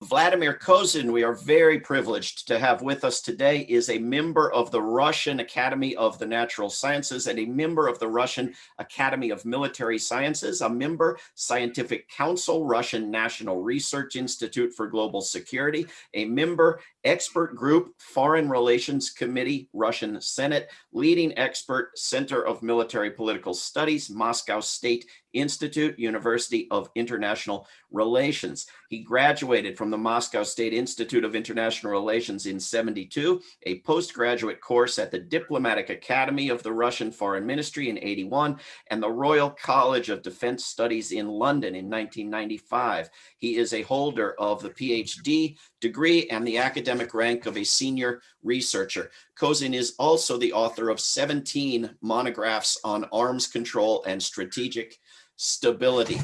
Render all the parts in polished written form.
Vladimir Kozin, we are very privileged to have with us today, is a member of the Russian Academy of the Natural Sciences and a member of the Russian Academy of Military Sciences, a member Scientific Council, Russian National Research Institute for Global Security, a member Expert Group, Foreign Relations Committee, Russian Senate, leading expert, Center of Military Political Studies, Moscow State Institute, University of International Relations. He graduated from the Moscow State Institute of International Relations in '72, a postgraduate course at the Diplomatic Academy of the Russian Foreign Ministry in '81, and the Royal College of Defense Studies in London in 1995. He is a holder of the PhD degree and the academic rank of a senior researcher. Kozin is also the author of 17 monographs on arms control and strategic stability.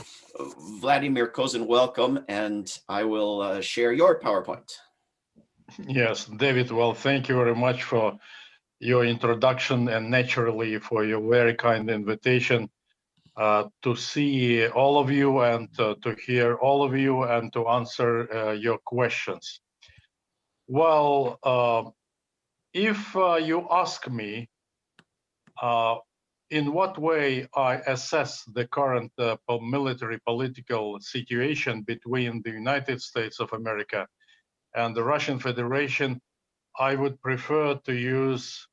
Vladimir Kozin, welcome, and I will share your PowerPoint. Yes, David, well, thank you very much for your introduction and naturally for your very kind invitation to see all of you and to hear all of you and to answer your questions. Well, if you ask me in what way I assess the current military political situation between the United States of America and the Russian Federation, I would prefer to use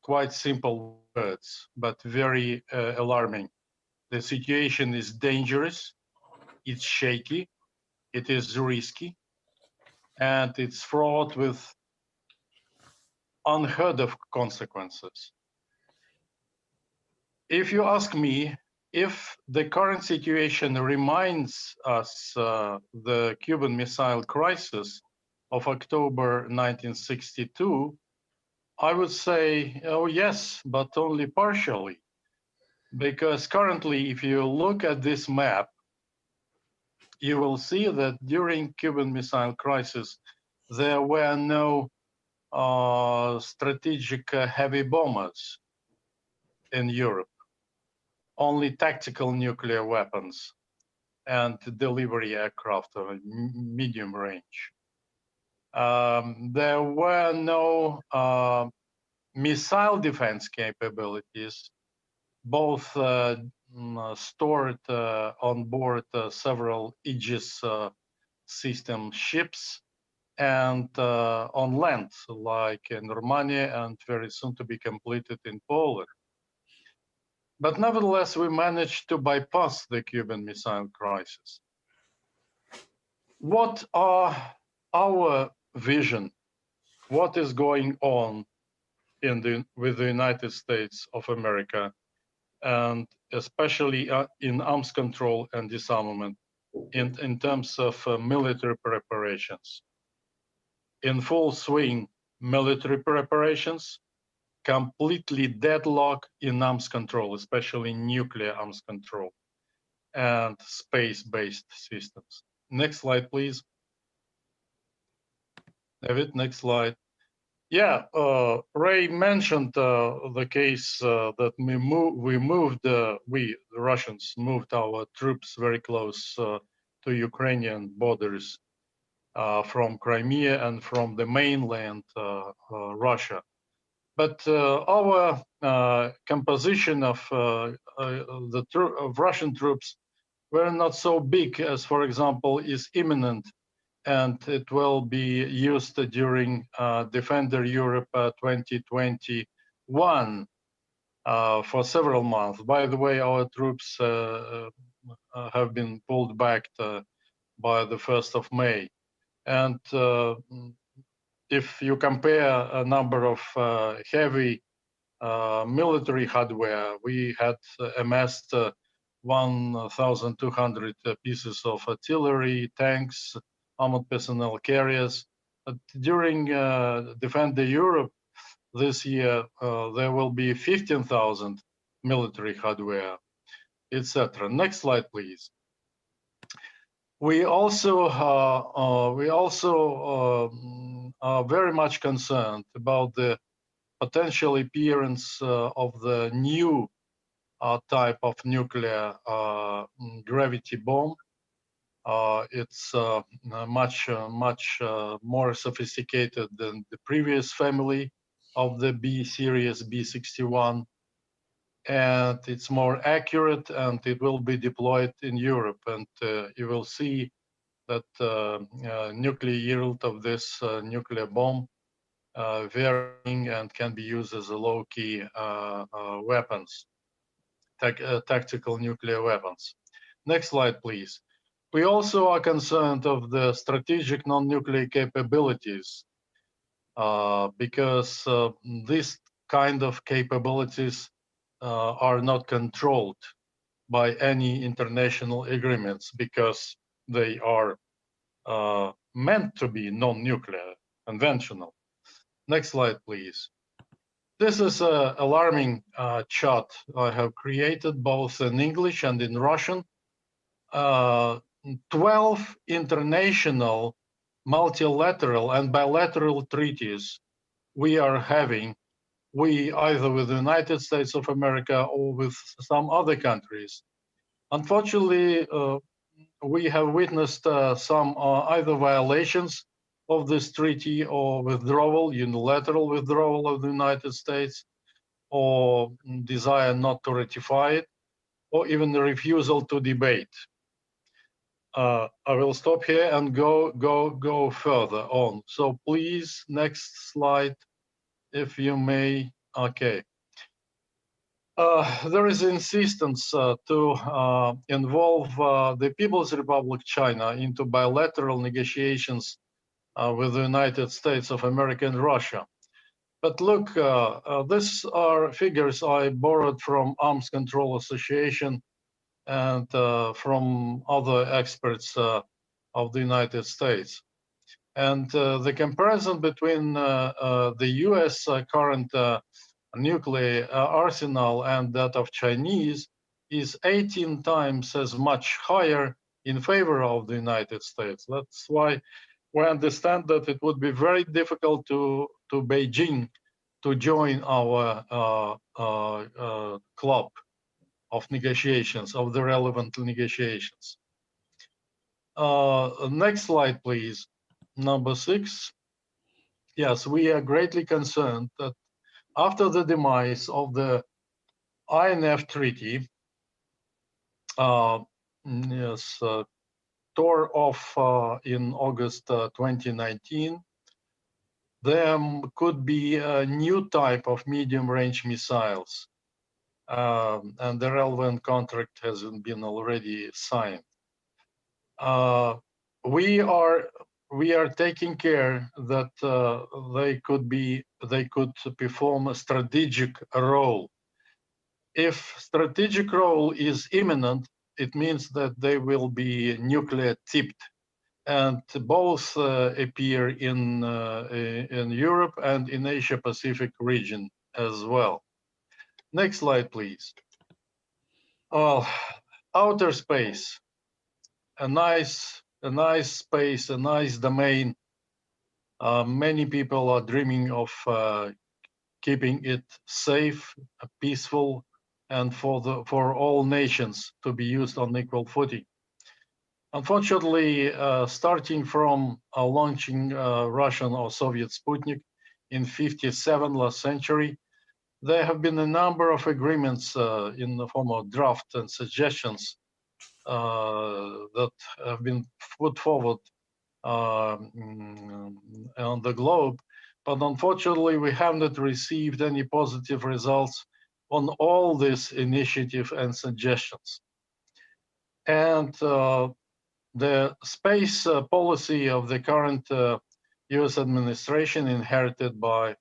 quite simple words, but very alarming. The situation is dangerous, it's shaky, it is risky, and it's fraught with unheard of consequences. If you ask me if the current situation reminds us the Cuban Missile Crisis of October 1962, I would say, oh yes, but only partially. Because currently, if you look at this map, you will see that during Cuban Missile Crisis, there were no strategic heavy bombers in Europe. Only tactical nuclear weapons and delivery aircraft of medium range. There were no missile defense capabilities, both stored on board several Aegis system ships and on land, like in Romania and very soon to be completed in Poland. But nevertheless, we managed to bypass the Cuban Missile Crisis. What are our vision? What is going on with the United States of America, and especially in arms control and disarmament in terms of military preparations? In full swing, military preparations, completely deadlock in arms control, especially nuclear arms control and space-based systems. Next slide, please. David, next slide. Yeah, Ray mentioned the case that the Russians moved our troops very close to Ukrainian borders from Crimea and from the mainland Russia. But our composition of Russian troops were not so big as, for example, is imminent, and it will be used during Defender Europe 2021 for several months. By the way, our troops have been pulled back by the 1st of May. And if you compare a number of heavy military hardware, we had amassed 1,200 pieces of artillery, tanks, armored personnel carriers. During Defender Europe this year, there will be 15,000 military hardware, etc. Next slide, please. We also are very much concerned about the potential appearance of the new type of nuclear gravity bomb, It's much more sophisticated than the previous family of the B series B61, and it's more accurate, and it will be deployed in Europe. And you will see that nuclear yield of this nuclear bomb varying and can be used as a low-key weapons, tactical nuclear weapons. Next slide, please. We also are concerned of the strategic non-nuclear capabilities because this kind of capabilities are not controlled by any international agreements because they are meant to be non-nuclear, conventional. Next slide, please. This is an alarming chart I have created both in English and in Russian. 12 international multilateral and bilateral treaties we are having, we either with the United States of America or with some other countries. Unfortunately, we have witnessed some either violations of this treaty or withdrawal, unilateral withdrawal of the United States, or desire not to ratify it, or even the refusal to debate. I will stop here and go further on. So please, next slide, if you may. Okay. There is insistence to involve the People's Republic China into bilateral negotiations with the United States of America and Russia. But look, these are figures I borrowed from Arms Control Association and from other experts of the United States. And the comparison between the US current nuclear arsenal and that of Chinese is 18 times as much higher in favor of the United States. That's why we understand that it would be very difficult to Beijing to join our club of negotiations, of the relevant negotiations. Next slide, please. Number 6. Yes, we are greatly concerned that after the demise of the INF Treaty, tore off in August 2019, there could be a new type of medium-range missiles, and the relevant contract has been already signed. We are taking care that they could perform a strategic role. If strategic role is imminent, it means that they will be nuclear tipped, and both appear in Europe and in Asia Pacific region as well. Next slide, please. Outer space, a nice space, a nice domain. Many people are dreaming of keeping it safe, peaceful, and for all nations to be used on equal footing. Unfortunately, starting from launching Russian or Soviet Sputnik in '57 last century, there have been a number of agreements in the form of drafts and suggestions that have been put forward on the globe, but unfortunately we have not received any positive results on all these initiatives and suggestions. And the space policy of the current US administration inherited by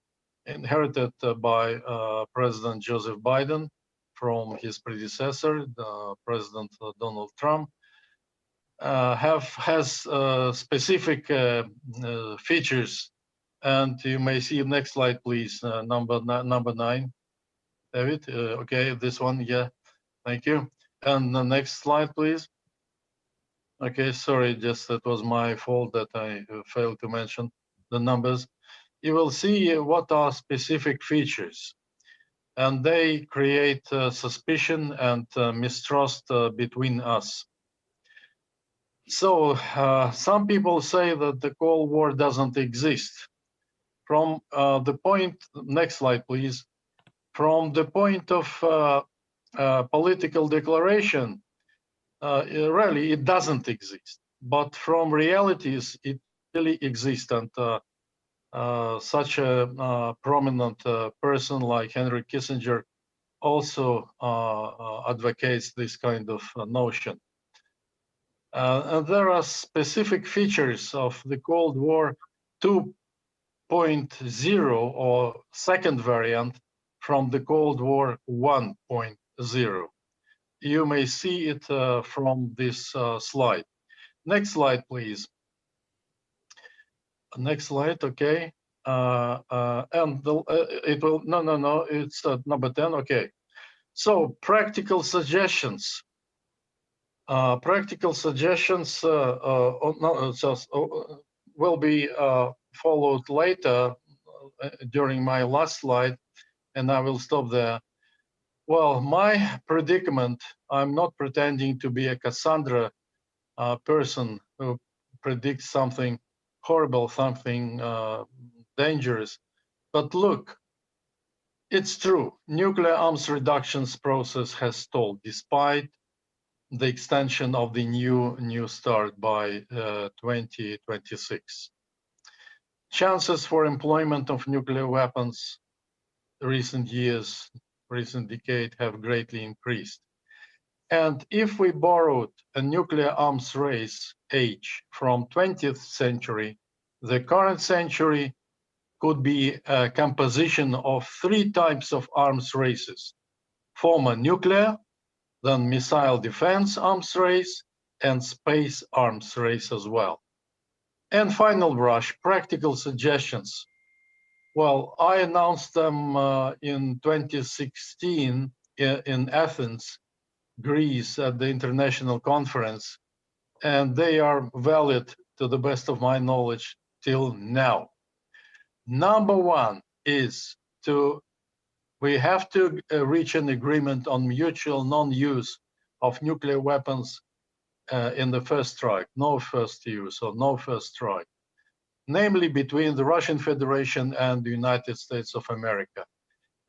President Joseph Biden from his predecessor, President Donald Trump, has specific features, and you may see next slide, please, number 9, David. Okay, this one, yeah, thank you. And the next slide, please. Okay, sorry, just that was my fault that I failed to mention the numbers. You will see what are specific features, and they create suspicion and mistrust between us. So some people say that the Cold War doesn't exist. From the point, next slide, please. From the point of political declaration, really it doesn't exist. But from realities, it really exists. And such a prominent person like Henry Kissinger also advocates this kind of notion. And there are specific features of the Cold War 2.0 or second variant from the Cold War 1.0. You may see it from this slide. Next slide, please. Next slide, okay. It will, no, it's number 10, okay. So practical suggestions. Practical suggestions will be followed later during my last slide, and I will stop there. Well, my predicament, I'm not pretending to be a Cassandra person who predicts something horrible, something dangerous. But look, it's true. Nuclear arms reductions process has stalled despite the extension of the New START by 2026. Chances for employment of nuclear weapons recent decade have greatly increased. And if we borrowed a nuclear arms race age from 20th century, the current century could be a composition of 3 types of arms races: former nuclear, then missile defense arms race, and space arms race as well. And final brush, practical suggestions. Well, I announced them in 2016 in Athens, Greece, at the international conference, and they are valid to the best of my knowledge till now. Number 1 is we have to reach an agreement on mutual non-use of nuclear weapons in the first strike, no first use or no first strike, namely between the Russian Federation and the United States of America,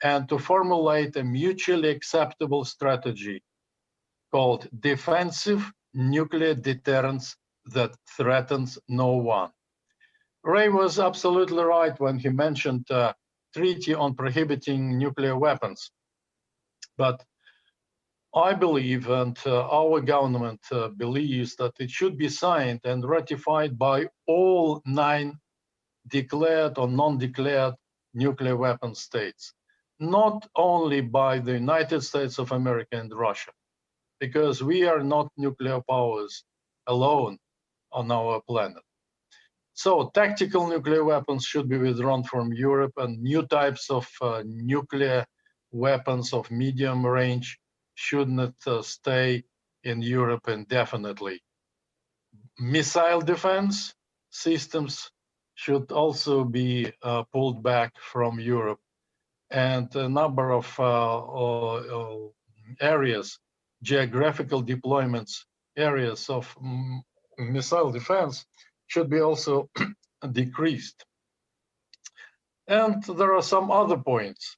and to formulate a mutually acceptable strategy called defensive nuclear deterrence that threatens no one. Ray was absolutely right when he mentioned treaty on prohibiting nuclear weapons. But I believe, and our government believes, that it should be signed and ratified by all 9 declared or non-declared nuclear weapon states, not only by the United States of America and Russia, because we are not nuclear powers alone on our planet. So tactical nuclear weapons should be withdrawn from Europe, and new types of nuclear weapons of medium range should not stay in Europe indefinitely. Missile defense systems should also be pulled back from Europe, and a number of areas, geographical deployments, areas of missile defense should be also decreased. And there are some other points.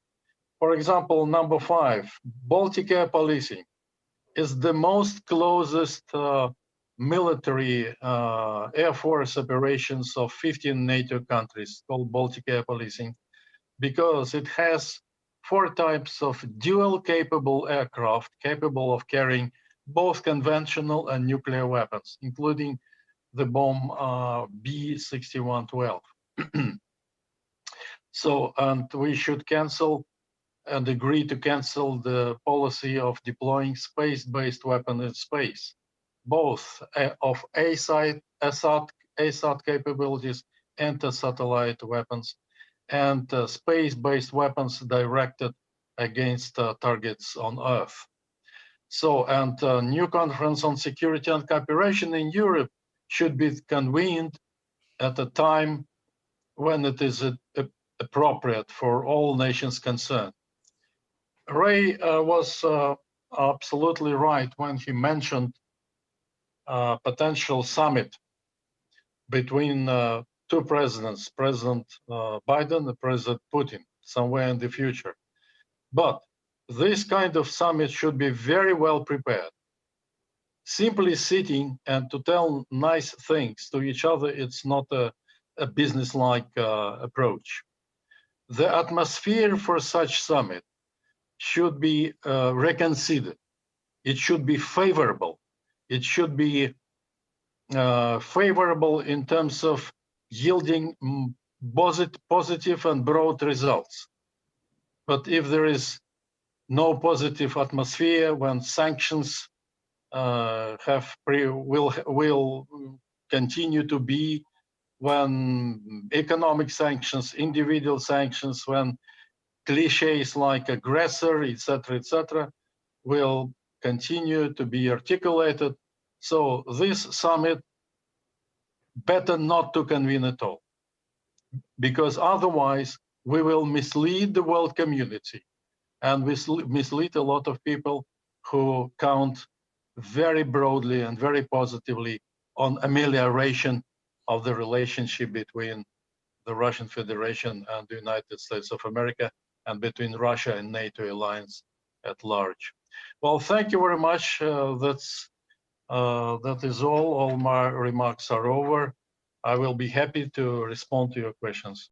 For example, number 5, Baltic air policing is the most closest military air force operations of 15 NATO countries, called Baltic air policing, because it has 4 types of dual capable aircraft capable of carrying both conventional and nuclear weapons, including the bomb B-6112. So, and we should cancel and agree to cancel the policy of deploying space-based weapons in space, both of ASAT capabilities and satellite weapons, and space-based weapons directed against targets on Earth. So, and a new conference on security and cooperation in Europe should be convened at a time when it is appropriate for all nations concerned. Ray was absolutely right when he mentioned potential summit between two presidents, President Biden and President Putin, somewhere in the future. But this kind of summit should be very well prepared. Simply sitting and to tell nice things to each other, it's not a business-like approach. The atmosphere for such summit should be reconsidered. It should be favorable. It should be favorable in terms of yielding positive and broad results. But if there is no positive atmosphere, when sanctions will continue to be, when economic sanctions, individual sanctions, when cliches like aggressor, etc., will continue to be articulated. So this summit better not to convene at all, because otherwise we will mislead the world community and mislead a lot of people who count very broadly and very positively on amelioration of the relationship between the Russian Federation and the United States of America, and between Russia and NATO alliance at large. Well, thank you very much. That is all. All my remarks are over. I will be happy to respond to your questions.